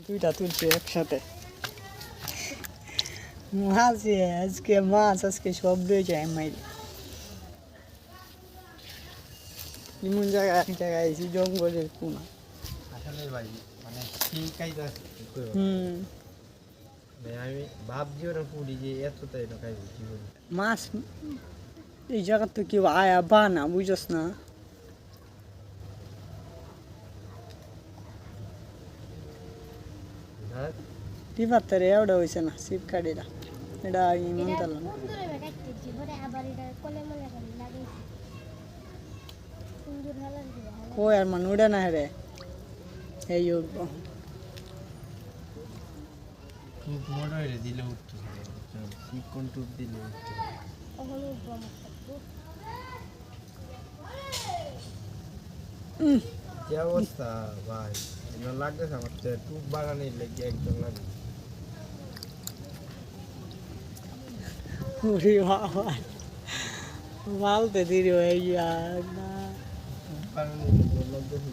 দুইটা তুলছি একসাথে। মাছ আজকে মাছ আজকে সব রয়ে যায় মাইল। এমন জায়গায় এক জায়গায় আইছি জঙ্গলের কোনা। আসলে ভাই মানে সেই কাজটা আমি ভাবছি ওরা পুরি যে এতটাই না খাইব জীবনে। মাছ এই জায়গার তো কেউ আয়া বা না বুঝছস না। টিপাত্তারে এওটা হয়েছে না শিবকাঠিটা এটা ইমান তালা না। ও আর মান উড়ে না রে এই উঠবো। টুপ মোড় হয়ে দিলে উঠতো চিকন টুপ দিলে উঠতো। কি অবস্থা ভাই এগুলো লাগতেছে আমার তো টুপ বাগানে লেগে একদম লাগে। ওরে বাবা মালতে দিরি হয়ে গিয়া না টুপ বাগানে লাগতেছে।